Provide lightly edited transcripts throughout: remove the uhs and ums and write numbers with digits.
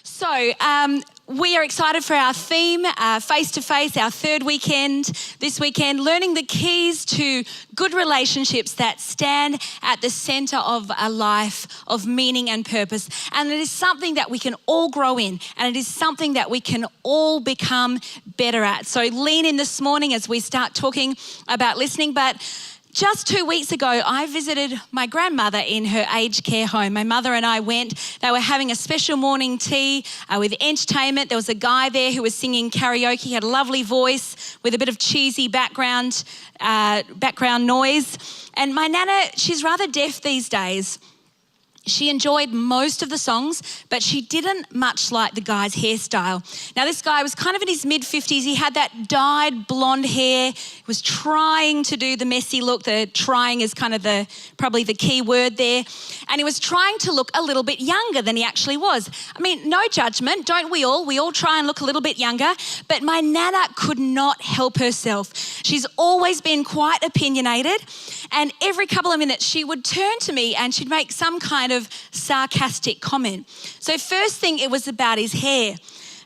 So we are excited for our theme, face-to-face, our third weekend this weekend, learning the keys to good relationships that stand at the center of a life of meaning and purpose. And it is something that we can all grow in, and it is something that we can all become better at. So lean in this morning as we start talking about listening. But just 2 weeks ago, I visited my grandmother in her aged care home. My mother and I went. They were having a special morning tea with entertainment. There was a guy there who was singing karaoke. He had a lovely voice with a bit of cheesy background noise. And my nana, she's rather deaf these days. She enjoyed most of the songs, but she didn't much like the guy's hairstyle. Now, this guy was kind of in his mid-50s. He had that dyed blonde hair. He was trying to do the messy look. The trying is kind of probably the key word there. And he was trying to look a little bit younger than he actually was. I mean, no judgment, don't we all? We all try and look a little bit younger. But my nana could not help herself. She's always been quite opinionated. And every couple of minutes, she would turn to me and she'd make some kind of sarcastic comment. So first thing, it was about his hair.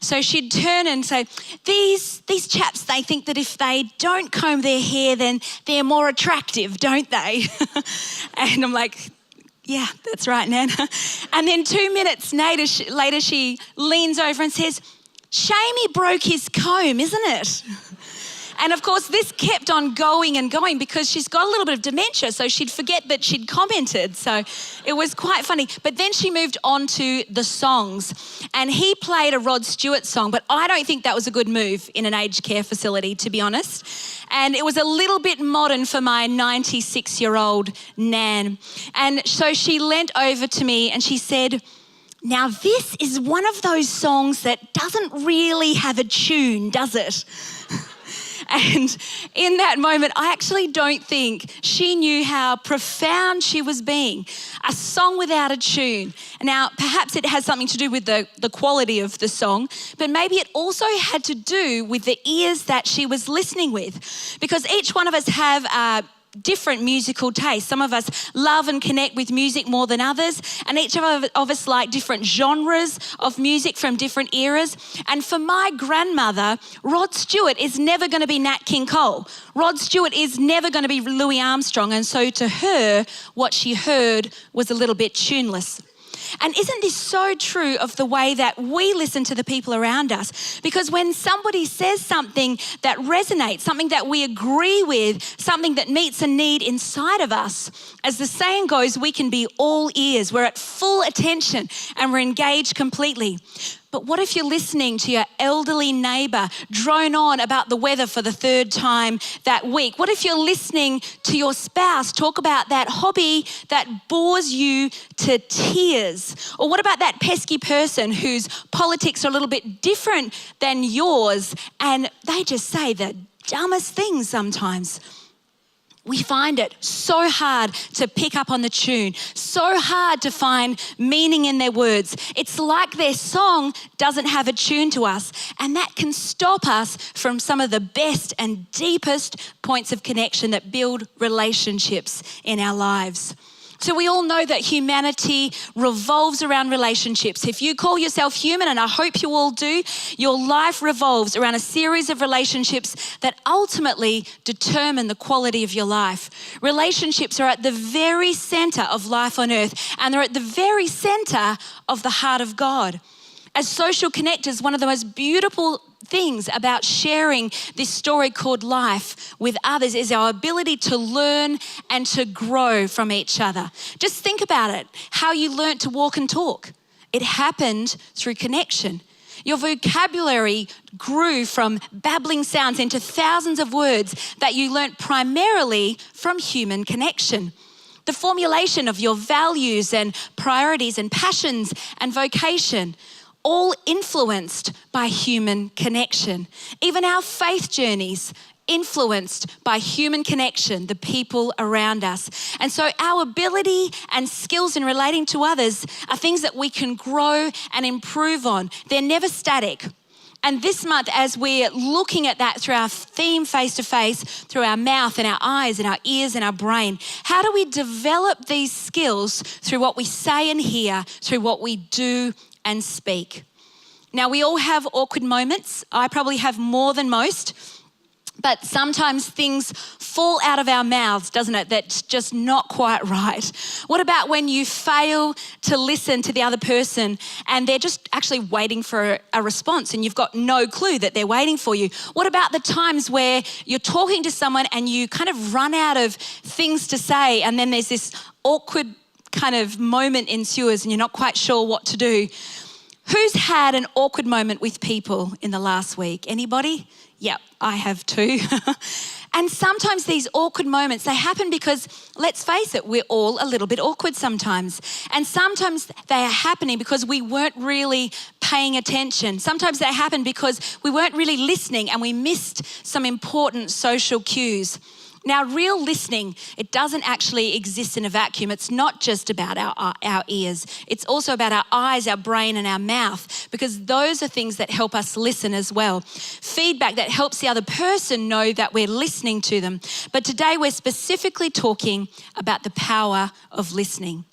So she'd turn and say, these chaps, they think that if they don't comb their hair, then they're more attractive, don't they? And I'm like, yeah, that's right, Nan. And then 2 minutes later, she leans over and says, shame he broke his comb, isn't it? And of course, this kept on going and going because she's got a little bit of dementia, so she'd forget that she'd commented. So it was quite funny. But then she moved on to the songs, and he played a Rod Stewart song, but I don't think that was a good move in an aged care facility, to be honest. And it was a little bit modern for my 96-year-old Nan. And so she leant over to me and she said, now this is one of those songs that doesn't really have a tune, does it? And in that moment, I actually don't think she knew how profound she was being. A song without a tune. Now, perhaps it has something to do with the quality of the song, but maybe it also had to do with the ears that she was listening with. Because each one of us have different musical tastes. Some of us love and connect with music more than others, and each of us like different genres of music from different eras. And for my grandmother, Rod Stewart is never going to be Nat King Cole. Rod Stewart is never going to be Louis Armstrong, and so to her, what she heard was a little bit tuneless. And isn't this so true of the way that we listen to the people around us? Because when somebody says something that resonates, something that we agree with, something that meets a need inside of us, as the saying goes, we can be all ears. We're at full attention and we're engaged completely. But what if you're listening to your elderly neighbour drone on about the weather for the third time that week? What if you're listening to your spouse talk about that hobby that bores you to tears? Or what about that pesky person whose politics are a little bit different than yours and they just say the dumbest things sometimes? We find it so hard to pick up on the tune, so hard to find meaning in their words. It's like their song doesn't have a tune to us, and that can stop us from some of the best and deepest points of connection that build relationships in our lives. So we all know that humanity revolves around relationships. If you call yourself human, and I hope you all do, your life revolves around a series of relationships that ultimately determine the quality of your life. Relationships are at the very center of life on earth, and they're at the very center of the heart of God. As social connectors, one of the most beautiful things about sharing this story called life with others is our ability to learn and to grow from each other. Just think about it, how you learnt to walk and talk. It happened through connection. Your vocabulary grew from babbling sounds into thousands of words that you learnt primarily from human connection. The formulation of your values and priorities and passions and vocation, all influenced by human connection. Even our faith journeys influenced by human connection, the people around us. And so our ability and skills in relating to others are things that we can grow and improve on. They're never static. And this month, as we're looking at that through our theme face-to-face, through our mouth and our eyes and our ears and our brain, how do we develop these skills through what we say and hear, through what we do and speak? Now, we all have awkward moments. I probably have more than most. But sometimes things fall out of our mouths, doesn't it? That's just not quite right. What about when you fail to listen to the other person and they're just actually waiting for a response and you've got no clue that they're waiting for you? What about the times where you're talking to someone and you kind of run out of things to say and then there's this awkward kind of moment ensues and you're not quite sure what to do? Who's had an awkward moment with people in the last week? Anybody? Yep, I have too. And sometimes these awkward moments, they happen because, let's face it, we're all a little bit awkward sometimes. And sometimes they are happening because we weren't really paying attention. Sometimes they happen because we weren't really listening and we missed some important social cues. Now, real listening, it doesn't actually exist in a vacuum. It's not just about our ears. It's also about our eyes, our brain, and our mouth, because those are things that help us listen as well. Feedback that helps the other person know that we're listening to them. But today we're specifically talking about the power of listening.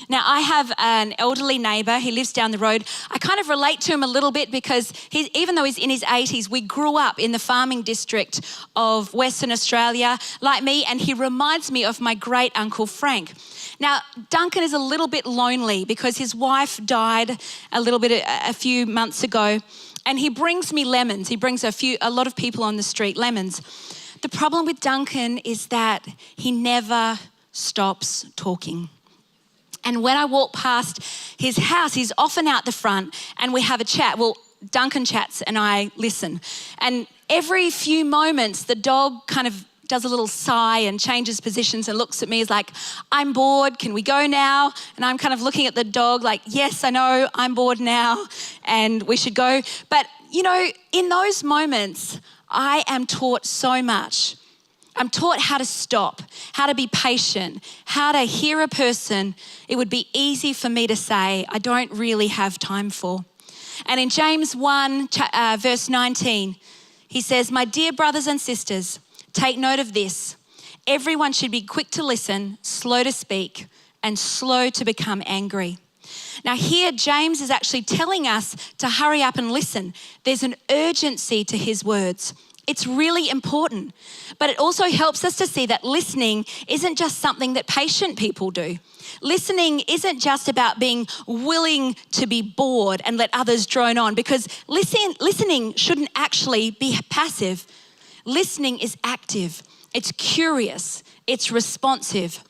Now, I have an elderly neighbour. He lives down the road. I kind of relate to him a little bit because even though he's in his 80s, we grew up in the farming district of Western Australia, like me, and he reminds me of my great uncle Frank. Now, Duncan is a little bit lonely because his wife died a few months ago, and he brings me lemons. He brings a lot of people on the street lemons. The problem with Duncan is that he never stops talking. And when I walk past his house, he's often out the front and we have a chat. Well, Duncan chats and I listen. And every few moments, the dog kind of does a little sigh and changes positions and looks at me as like, I'm bored, can we go now? And I'm kind of looking at the dog like, yes, I know, I'm bored now and we should go. But, you know, in those moments, I am taught so much. I'm taught how to stop, how to be patient, how to hear a person it would be easy for me to say, I don't really have time for. And in James 1, verse 19, he says, my dear brothers and sisters, take note of this. Everyone should be quick to listen, slow to speak, and slow to become angry. Now here, James is actually telling us to hurry up and listen. There's an urgency to his words. It's really important, but it also helps us to see that listening isn't just something that patient people do. Listening isn't just about being willing to be bored and let others drone on, because listening shouldn't actually be passive. Listening is active, it's curious, it's responsive.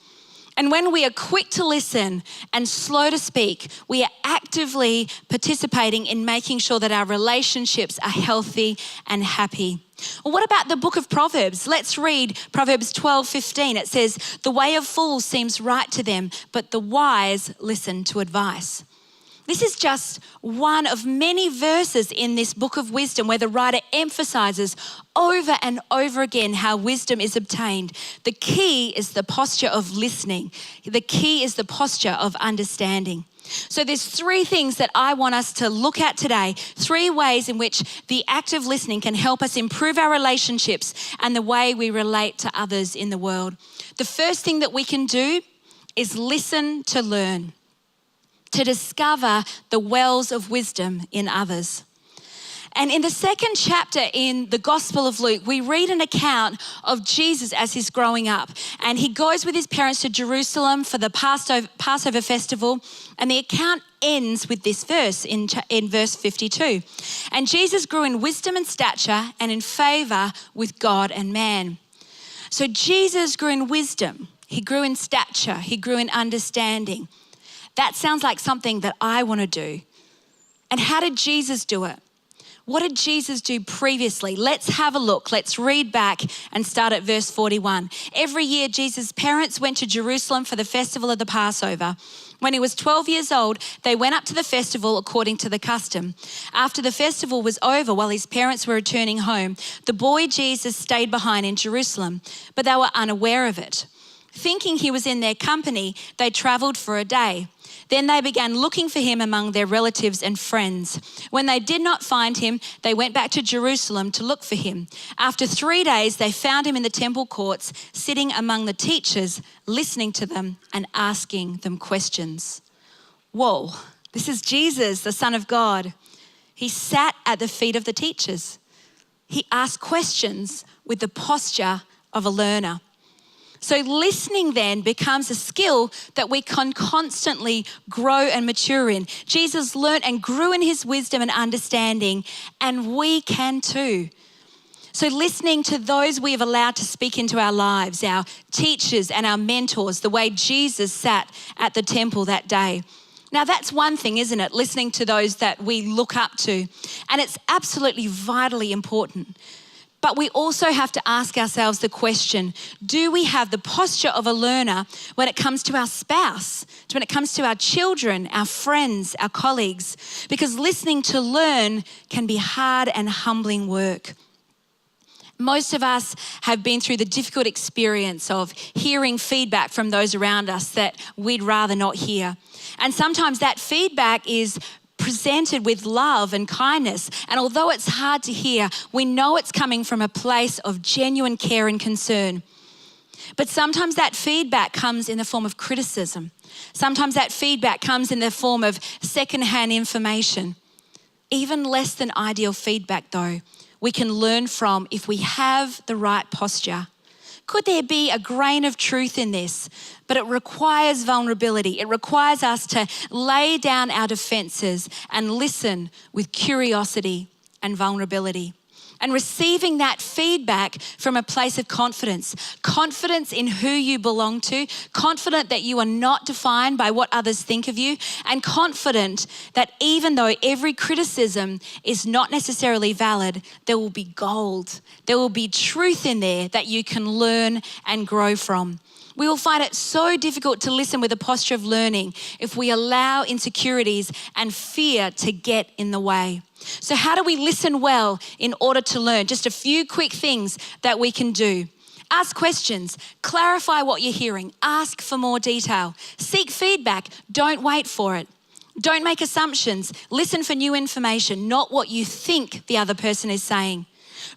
And when we are quick to listen and slow to speak, we are actively participating in making sure that our relationships are healthy and happy. Well, what about the book of Proverbs? Let's read Proverbs 12:15. It says, the way of fools seems right to them, but the wise listen to advice. This is just one of many verses in this book of wisdom where the writer emphasizes over and over again how wisdom is obtained. The key is the posture of listening. The key is the posture of understanding. So there's three things that I want us to look at today, three ways in which the act of listening can help us improve our relationships and the way we relate to others in the world. The first thing that we can do is listen to learn, to discover the wells of wisdom in others. And in the second chapter in the Gospel of Luke, we read an account of Jesus as he's growing up. And he goes with his parents to Jerusalem for the Passover festival. And the account ends with this verse in verse 52. And Jesus grew in wisdom and stature and in favor with God and man. So Jesus grew in wisdom. He grew in stature. He grew in understanding. That sounds like something that I want to do. And how did Jesus do it? What did Jesus do previously? Let's have a look. Let's read back and start at verse 41. Every year, Jesus' parents went to Jerusalem for the festival of the Passover. When he was 12 years old, they went up to the festival according to the custom. After the festival was over, while his parents were returning home, the boy Jesus stayed behind in Jerusalem, but they were unaware of it. Thinking he was in their company, they traveled for a day. Then they began looking for him among their relatives and friends. When they did not find him, they went back to Jerusalem to look for him. After 3 days, they found him in the temple courts, sitting among the teachers, listening to them and asking them questions. Whoa, this is Jesus, the Son of God. He sat at the feet of the teachers. He asked questions with the posture of a learner. So listening then becomes a skill that we can constantly grow and mature in. Jesus learned and grew in his wisdom and understanding, and we can too. So listening to those we have allowed to speak into our lives, our teachers and our mentors, the way Jesus sat at the temple that day. Now that's one thing, isn't it? Listening to those that we look up to. And it's absolutely vitally important. But we also have to ask ourselves the question, do we have the posture of a learner when it comes to our spouse, when it comes to our children, our friends, our colleagues? Because listening to learn can be hard and humbling work. Most of us have been through the difficult experience of hearing feedback from those around us that we'd rather not hear. And sometimes that feedback is presented with love and kindness. And although it's hard to hear, we know it's coming from a place of genuine care and concern. But sometimes that feedback comes in the form of criticism. Sometimes that feedback comes in the form of secondhand information. Even less than ideal feedback, though, we can learn from if we have the right posture. Could there be a grain of truth in this? But it requires vulnerability. It requires us to lay down our defenses and listen with curiosity and vulnerability. And receiving that feedback from a place of confidence in who you belong to, confident that you are not defined by what others think of you, and confident that even though every criticism is not necessarily valid, there will be gold. There will be truth in there that you can learn and grow from. We will find it so difficult to listen with a posture of learning if we allow insecurities and fear to get in the way. So how do we listen well in order to learn? Just a few quick things that we can do. Ask questions, clarify what you're hearing, ask for more detail, seek feedback, don't wait for it. Don't make assumptions, listen for new information, not what you think the other person is saying.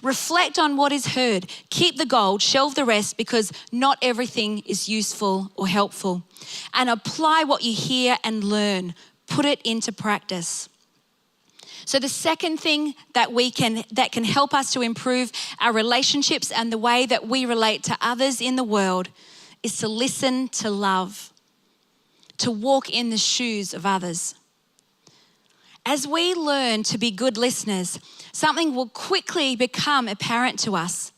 Reflect on what is heard. Keep the gold, shelve the rest, because not everything is useful or helpful. And apply what you hear and learn. Put it into practice. So the second thing that can help us to improve our relationships and the way that we relate to others in the world is to listen to love, to walk in the shoes of others. As we learn to be good listeners, something will quickly become apparent to us,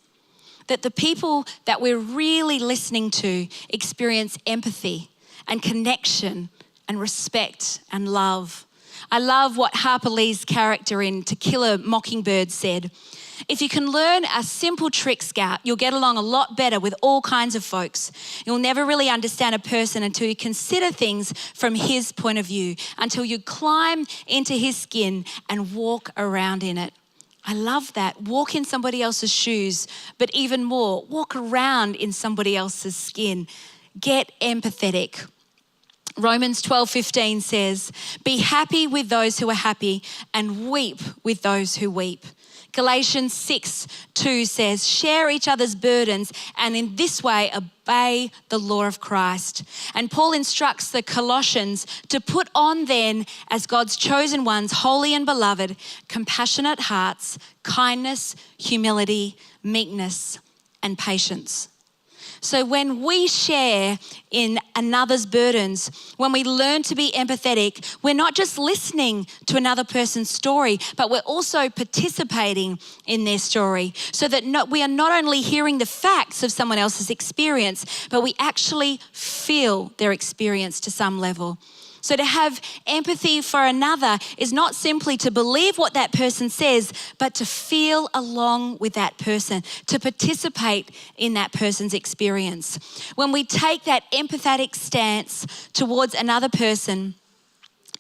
that the people that we're really listening to experience empathy and connection and respect and love. I love what Harper Lee's character in To Kill a Mockingbird said. If you can learn a simple trick, Scout, you'll get along a lot better with all kinds of folks. You'll never really understand a person until you consider things from his point of view, until you climb into his skin and walk around in it. I love that. Walk in somebody else's shoes, but even more, walk around in somebody else's skin. Get empathetic. Romans 12:15 says, be happy with those who are happy and weep with those who weep. Galatians 6:2 says, share each other's burdens and in this way obey the law of Christ. And Paul instructs the Colossians to put on then as God's chosen ones, holy and beloved, compassionate hearts, kindness, humility, meekness, and patience. So when we share in another's burdens, when we learn to be empathetic, we're not just listening to another person's story, but we're also participating in their story so that we are not only hearing the facts of someone else's experience, but we actually feel their experience to some level. So to have empathy for another is not simply to believe what that person says, but to feel along with that person, to participate in that person's experience. When we take that empathetic stance towards another person,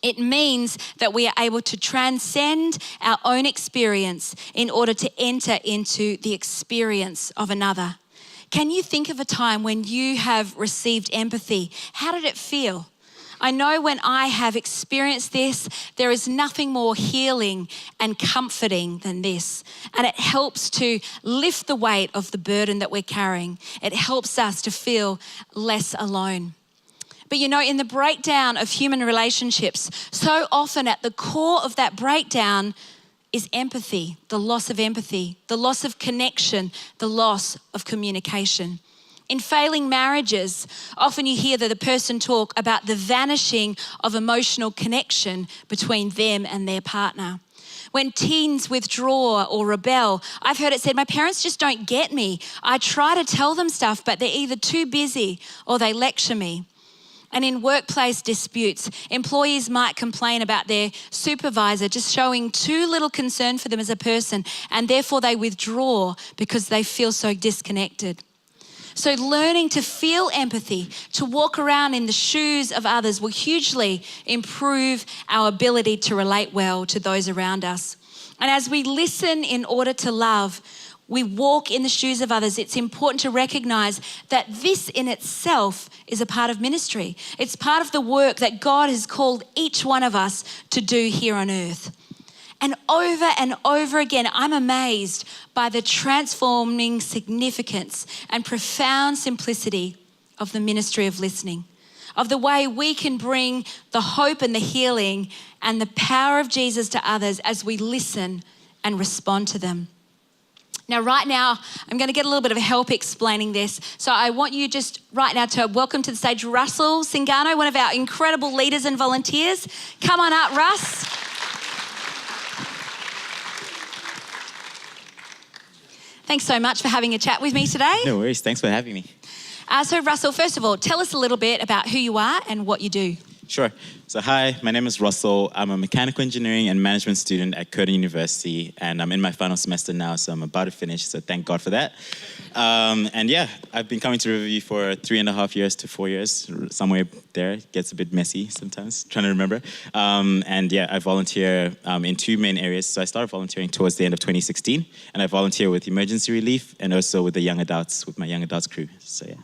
it means that we are able to transcend our own experience in order to enter into the experience of another. Can you think of a time when you have received empathy? How did it feel? I know when I have experienced this, there is nothing more healing and comforting than this. And it helps to lift the weight of the burden that we're carrying. It helps us to feel less alone. But in the breakdown of human relationships, so often at the core of that breakdown is empathy, the loss of connection, the loss of communication. In failing marriages, often you hear the person talk about the vanishing of emotional connection between them and their partner. When teens withdraw or rebel, I've heard it said, my parents just don't get me. I try to tell them stuff, but they're either too busy or they lecture me. And in workplace disputes, employees might complain about their supervisor just showing too little concern for them as a person, and therefore they withdraw because they feel so disconnected. So learning to feel empathy, to walk around in the shoes of others will hugely improve our ability to relate well to those around us. And as we listen in order to love, we walk in the shoes of others, it's important to recognize that this in itself is a part of ministry. It's part of the work that God has called each one of us to do here on earth. And over again, I'm amazed by the transforming significance and profound simplicity of the ministry of listening, of the way we can bring the hope and the healing and the power of Jesus to others as we listen and respond to them. Now, right now, I'm going to get a little bit of help explaining this. So I want you just right now to welcome to the stage Russell Singano, one of our incredible leaders and volunteers. Come on up, Russ. Thanks so much for having a chat with me today. No worries. Thanks for having me. So Russell, first of all, tell us a little bit about who you are and what you do. Sure. So hi, my name is Russell. I'm a mechanical engineering and management student at Curtin University, and I'm in my final semester now, so I'm about to finish, so thank God for that. And yeah, I've been coming to Riverview for 3.5 years to 4 years, somewhere there. It gets a bit messy sometimes, trying to remember. And yeah, I volunteer in two main areas. So I started volunteering towards the end of 2016, and I volunteer with emergency relief and also with the young adults, with my young adults crew, so yeah.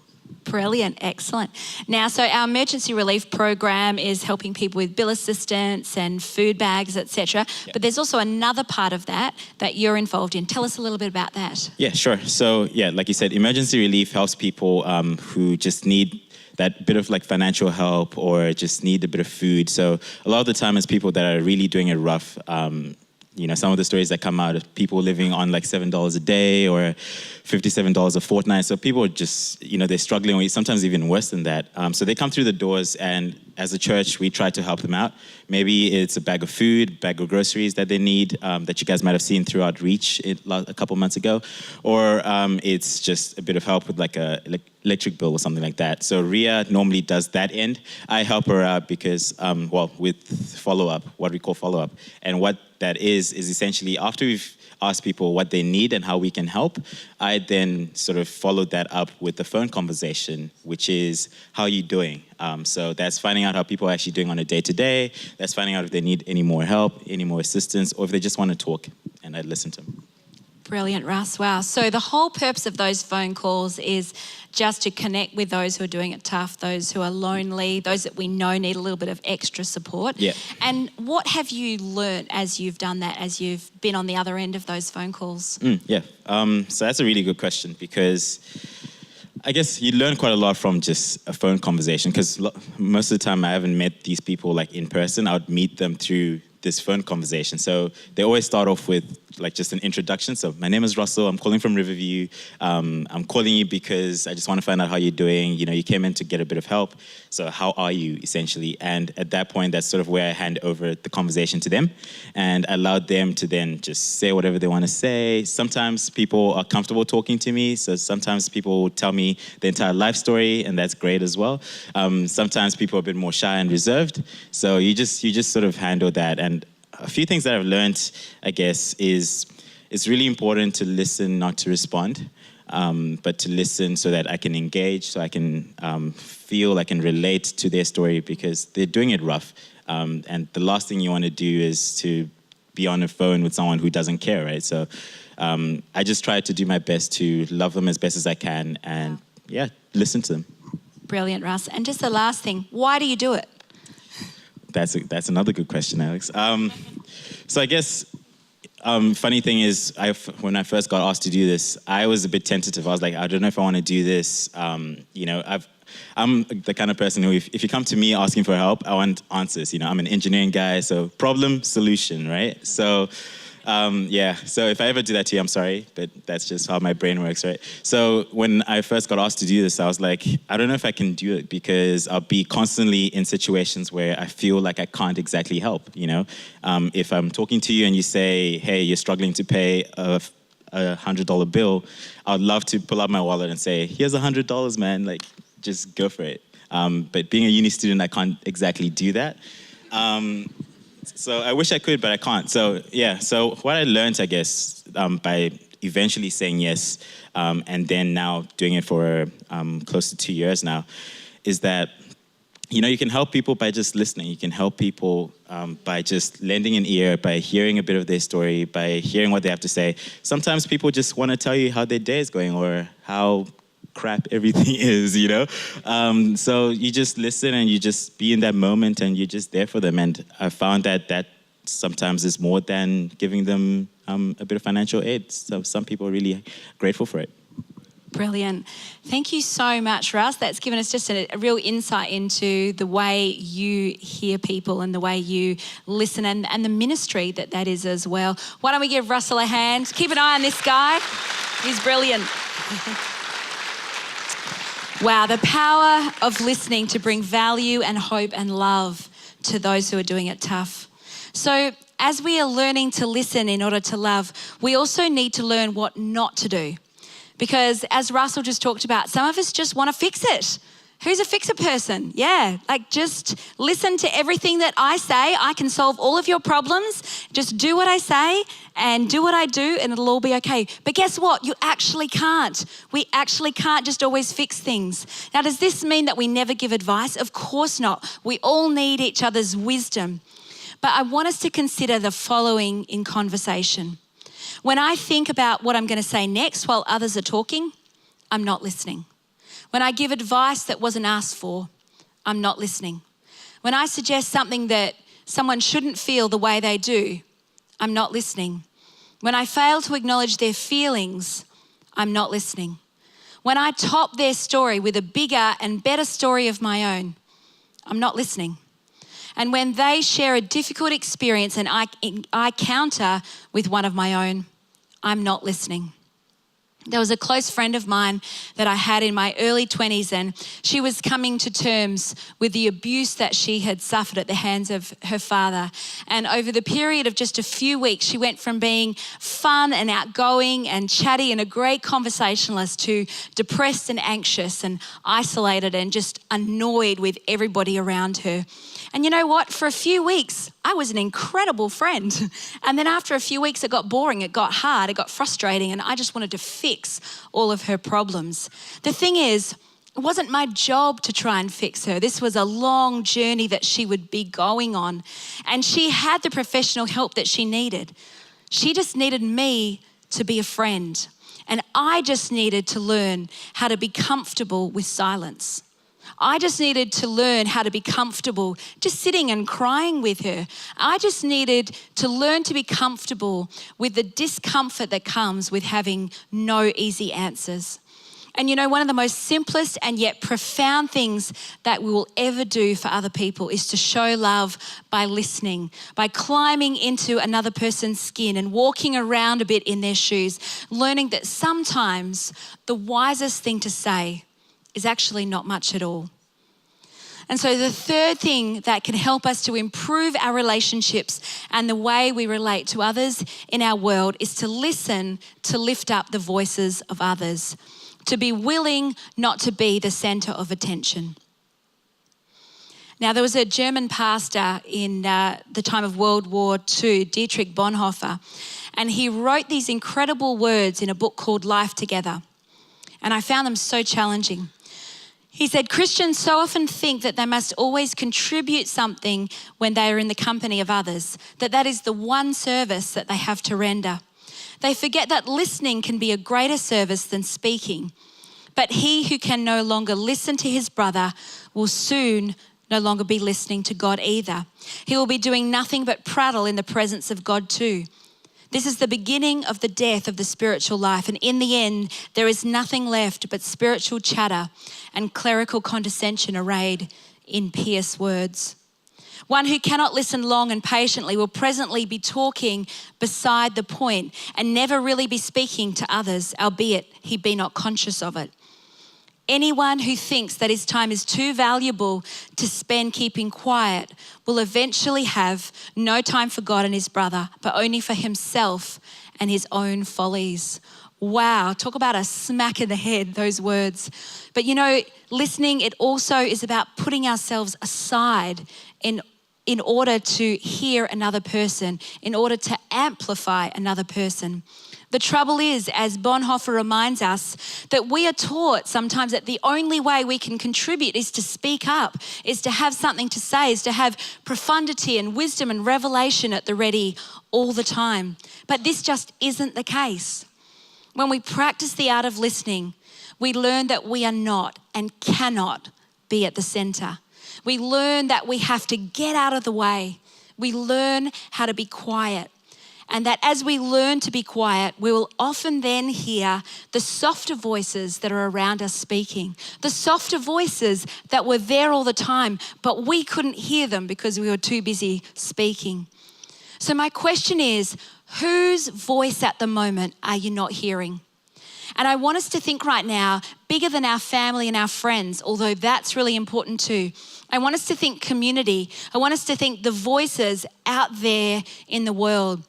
Brilliant, excellent. Now, so our emergency relief program is helping people with bill assistance and food bags, etc. Yep. But there's also another part of that you're involved in. Tell us a little bit about that. Yeah, sure. So yeah, like you said, emergency relief helps people who just need that bit of like financial help or just need a bit of food. So a lot of the time it's people that are really doing it rough. Some of the stories that come out of people living on like $7 a day or $57 a fortnight. So people are just, they're struggling, or sometimes even worse than that. So they come through the doors, and as a church, we try to help them out. Maybe it's a bag of food, bag of groceries that they need, that you guys might have seen throughout Reach a couple months ago. Or it's just a bit of help with like a electric bill or something like that. So Ria normally does that end. I help her out because, with follow-up, what we call follow-up. And what that is essentially after we've asked people what they need and how we can help, I then sort of followed that up with a phone conversation, which is, how are you doing? So that's finding out how people are actually doing on a day-to-day. That's finding out if they need any more help, any more assistance, or if they just want to talk, and I listen to them. Brilliant, Russ. Wow. So the whole purpose of those phone calls is just to connect with those who are doing it tough, those who are lonely, those that we know need a little bit of extra support. Yeah. And what have you learnt as you've done that, as you've been on the other end of those phone calls? So that's a really good question, because I guess you learn quite a lot from just a phone conversation, because most of the time I haven't met these people like in person. I would meet them through this phone conversation. So they always start off with like just an introduction. So my name is Russell. I'm calling from Riverview. I'm calling you because I just want to find out how you're doing. You came in to get a bit of help. So how are you, essentially? And at that point, that's sort of where I hand over the conversation to them and allow them to then just say whatever they want to say. Sometimes people are comfortable talking to me. So sometimes people will tell me the entire life story, and that's great as well. Sometimes people are a bit more shy and reserved. So you just sort of handle that. And a few things that I've learned, I guess, is it's really important to listen, not to respond, but to listen so that I can engage, so I can feel I can relate to their story, because they're doing it rough. And the last thing you want to do is to be on the phone with someone who doesn't care, right? So I just try to do my best to love them as best as I can and, listen to them. Brilliant, Russ. And just the last thing, why do you do it? That's another good question, Alex. So I guess funny thing is, when I first got asked to do this, I was a bit tentative. I was like, I don't know if I want to do this. I'm the kind of person who, if you come to me asking for help, I want answers. I'm an engineering guy, so problem, solution, right? So, so if I ever do that to you, I'm sorry, but that's just how my brain works, right? So when I first got asked to do this, I was like, I don't know if I can do it because I'll be constantly in situations where I feel like I can't exactly help, If I'm talking to you and you say, hey, you're struggling to pay a $100 bill, I'd love to pull out my wallet and say, here's $100, man, like, just go for it. But being a uni student, I can't exactly do that. So I wish I could, but I can't. So what I learned, I guess, by eventually saying yes, and then now doing it for close to 2 years now, is that, you can help people by just listening. You can help people by just lending an ear, by hearing a bit of their story, by hearing what they have to say. Sometimes people just want to tell you how their day is going or how crap everything is, So you just listen and you just be in that moment and you're just there for them. And I found that sometimes is more than giving them a bit of financial aid. So some people are really grateful for it. Brilliant. Thank you so much, Russ. That's given us just a real insight into the way you hear people and the way you listen and the ministry that is as well. Why don't we give Russell a hand? Keep an eye on this guy. He's brilliant. Wow, the power of listening to bring value and hope and love to those who are doing it tough. So as we are learning to listen in order to love, we also need to learn what not to do. Because as Russell just talked about, some of us just want to fix it. Who's a fixer person? Yeah, like just listen to everything that I say. I can solve all of your problems. Just do what I say and do what I do and it'll all be okay. But guess what? You actually can't. We actually can't just always fix things. Now, does this mean that we never give advice? Of course not. We all need each other's wisdom. But I want us to consider the following in conversation. When I think about what I'm going to say next while others are talking, I'm not listening. When I give advice that wasn't asked for, I'm not listening. When I suggest something that someone shouldn't feel the way they do, I'm not listening. When I fail to acknowledge their feelings, I'm not listening. When I top their story with a bigger and better story of my own, I'm not listening. And when they share a difficult experience and I counter with one of my own, I'm not listening. There was a close friend of mine that I had in my early 20s, and she was coming to terms with the abuse that she had suffered at the hands of her father. And over the period of just a few weeks, she went from being fun and outgoing and chatty and a great conversationalist to depressed and anxious and isolated and just annoyed with everybody around her. And you know what? For a few weeks, I was an incredible friend. And then after a few weeks, it got boring, it got hard, it got frustrating, and I just wanted to fix all of her problems. The thing is, it wasn't my job to try and fix her. This was a long journey that she would be going on. And she had the professional help that she needed. She just needed me to be a friend. And I just needed to learn how to be comfortable with silence. I just needed to learn how to be comfortable just sitting and crying with her. I just needed to learn to be comfortable with the discomfort that comes with having no easy answers. And you know, one of the most simplest and yet profound things that we will ever do for other people is to show love by listening, by climbing into another person's skin and walking around a bit in their shoes, learning that sometimes the wisest thing to say is actually not much at all. And so the third thing that can help us to improve our relationships and the way we relate to others in our world is to listen to lift up the voices of others, to be willing not to be the center of attention. Now, there was a German pastor in the time of World War II, Dietrich Bonhoeffer, and he wrote these incredible words in a book called Life Together. And I found them so challenging. He said, Christians so often think that they must always contribute something when they are in the company of others, that is the one service that they have to render. They forget that listening can be a greater service than speaking. But he who can no longer listen to his brother will soon no longer be listening to God either. He will be doing nothing but prattle in the presence of God too. This is the beginning of the death of the spiritual life. And in the end, there is nothing left but spiritual chatter and clerical condescension arrayed in pious words. One who cannot listen long and patiently will presently be talking beside the point and never really be speaking to others, albeit he be not conscious of it. Anyone who thinks that his time is too valuable to spend keeping quiet will eventually have no time for God and his brother, but only for himself and his own follies. Wow, talk about a smack in the head, those words. But listening, it also is about putting ourselves aside in order to hear another person, in order to amplify another person. The trouble is, as Bonhoeffer reminds us, that we are taught sometimes that the only way we can contribute is to speak up, is to have something to say, is to have profundity and wisdom and revelation at the ready all the time. But this just isn't the case. When we practice the art of listening, we learn that we are not and cannot be at the center. We learn that we have to get out of the way. We learn how to be quiet. And that as we learn to be quiet, we will often then hear the softer voices that are around us speaking, the softer voices that were there all the time, but we couldn't hear them because we were too busy speaking. So my question is, whose voice at the moment are you not hearing? And I want us to think right now, bigger than our family and our friends, although that's really important too. I want us to think community. I want us to think the voices out there in the world.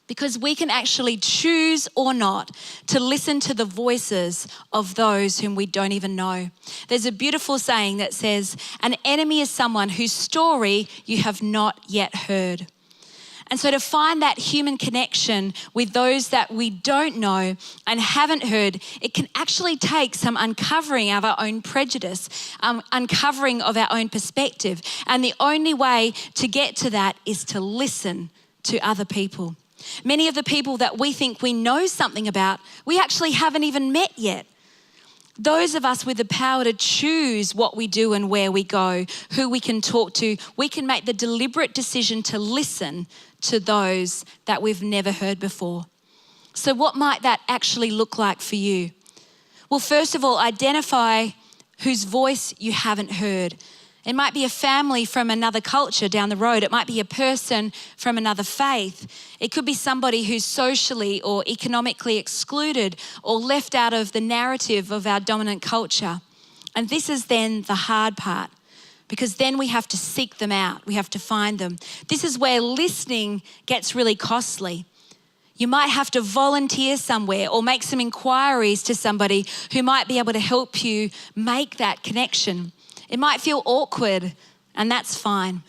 Because we can actually choose or not to listen to the voices of those whom we don't even know. There's a beautiful saying that says, an enemy is someone whose story you have not yet heard. And so to find that human connection with those that we don't know and haven't heard, it can actually take some uncovering of our own prejudice, uncovering of our own perspective. And the only way to get to that is to listen to other people. Many of the people that we think we know something about, we actually haven't even met yet. Those of us with the power to choose what we do and where we go, who we can talk to, we can make the deliberate decision to listen to those that we've never heard before. So what might that actually look like for you? Well, first of all, identify whose voice you haven't heard. It might be a family from another culture down the road. It might be a person from another faith. It could be somebody who's socially or economically excluded or left out of the narrative of our dominant culture. And this is then the hard part, because then we have to seek them out. We have to find them. This is where listening gets really costly. You might have to volunteer somewhere or make some inquiries to somebody who might be able to help you make that connection. It might feel awkward, and that's fine.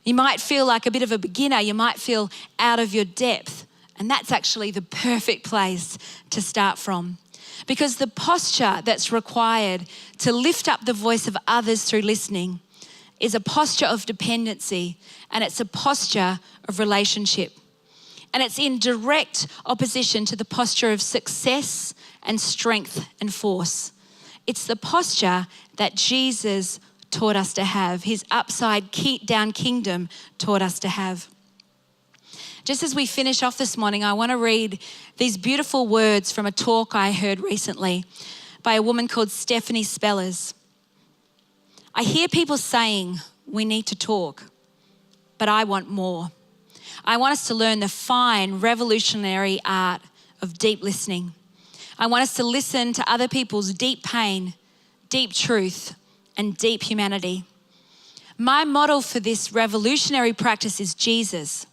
You might feel like a bit of a beginner. You might feel out of your depth, and that's actually the perfect place to start from. Because the posture that's required to lift up the voice of others through listening is a posture of dependency, and it's a posture of relationship. And it's in direct opposition to the posture of success and strength and force. It's the posture that Jesus taught us to have, his upside down kingdom taught us to have. Just as we finish off this morning, I want to read these beautiful words from a talk I heard recently by a woman called Stephanie Spellers. I hear people saying we need to talk, but I want more. I want us to learn the fine, revolutionary art of deep listening. I want us to listen to other people's deep pain, deep truth, and deep humanity. My model for this revolutionary practice is Jesus.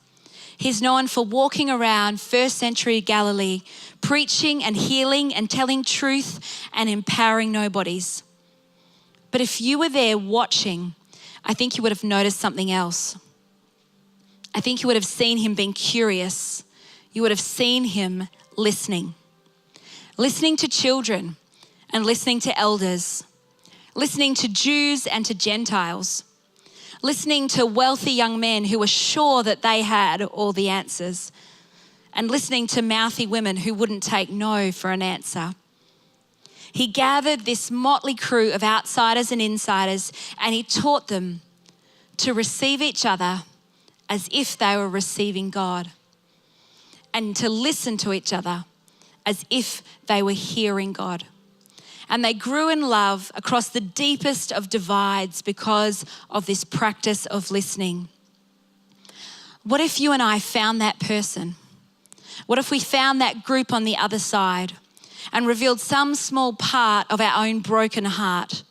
He's known for walking around first century Galilee, preaching and healing and telling truth and empowering nobodies. But if you were there watching, I think you would have noticed something else. I think you would have seen him being curious. You would have seen him listening to children and listening to elders, listening to Jews and to Gentiles, listening to wealthy young men who were sure that they had all the answers, and listening to mouthy women who wouldn't take no for an answer. He gathered this motley crew of outsiders and insiders, and he taught them to receive each other as if they were receiving God. and to listen to each other as if they were hearing God. And they grew in love across the deepest of divides because of this practice of listening. What if you and I found that person? What if we found that group on the other side and revealed some small part of our own broken heart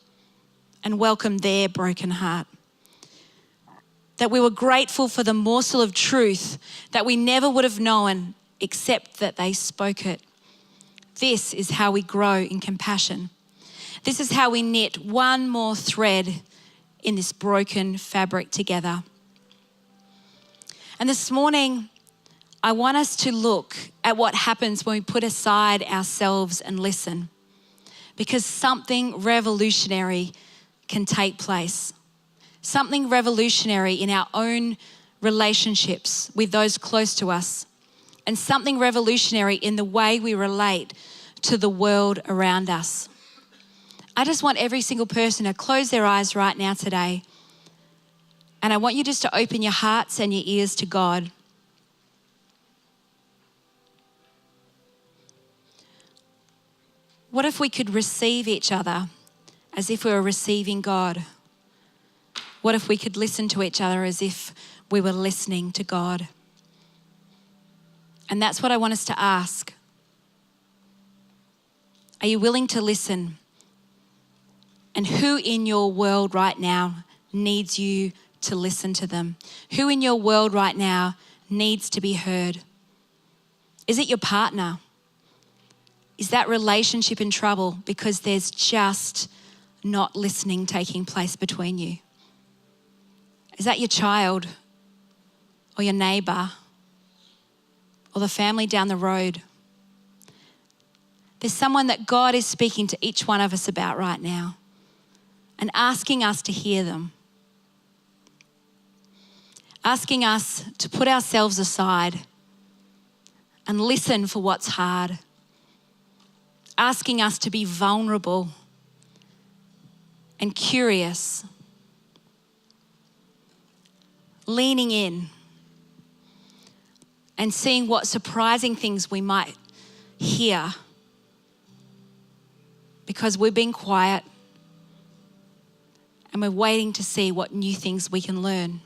and welcomed their broken heart? That we were grateful for the morsel of truth that we never would have known except that they spoke it. This is how we grow in compassion. This is how we knit one more thread in this broken fabric together. And this morning, I want us to look at what happens when we put aside ourselves and listen, because something revolutionary can take place. Something revolutionary in our own relationships with those close to us, and something revolutionary in the way we relate to the world around us. I just want every single person to close their eyes right now today, and I want you just to open your hearts and your ears to God. What if we could receive each other as if we were receiving God? What if we could listen to each other as if we were listening to God? And that's what I want us to ask. Are you willing to listen? And who in your world right now needs you to listen to them? Who in your world right now needs to be heard? Is it your partner? Is that relationship in trouble because there's just not listening taking place between you? Is that your child or your neighbor or the family down the road? There's someone that God is speaking to each one of us about right now and asking us to hear them. Asking us to put ourselves aside and listen for what's hard. Asking us to be vulnerable and curious. Leaning in and seeing what surprising things we might hear because we've been quiet and we're waiting to see what new things we can learn.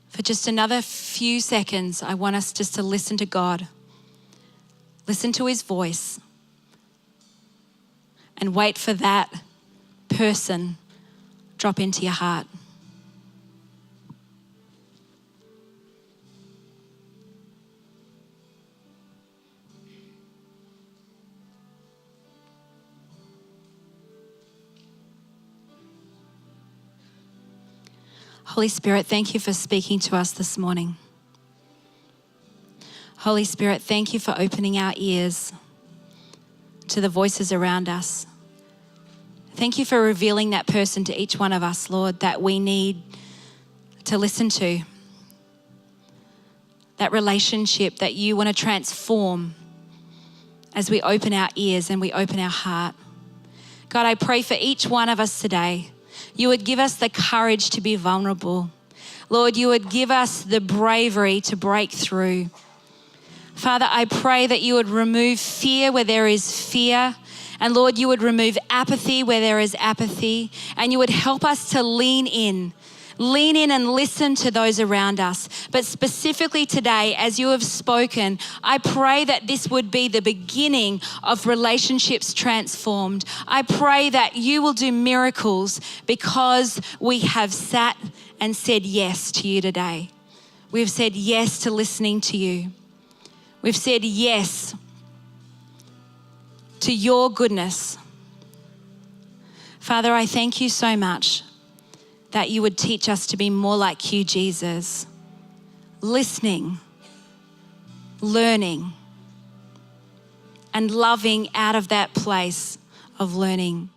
For just another few seconds, I want us just to listen to God. Listen to his voice and wait for that person drop into your heart. Holy Spirit, thank you for speaking to us this morning. Holy Spirit, thank you for opening our ears to the voices around us. Thank you for revealing that person to each one of us, Lord, that we need to listen to. That relationship that you want to transform as we open our ears and we open our heart. God, I pray for each one of us today. You would give us the courage to be vulnerable. Lord, you would give us the bravery to break through. Father, I pray that you would remove fear where there is fear. And Lord, you would remove apathy where there is apathy. And you would help us to lean in and listen to those around us. But specifically today, as you have spoken, I pray that this would be the beginning of relationships transformed. I pray that you will do miracles because we have sat and said yes to you today. We've said yes to listening to you. We've said yes to your goodness. Father, I thank you so much that you would teach us to be more like you, Jesus. Listening, learning, and loving out of that place of learning.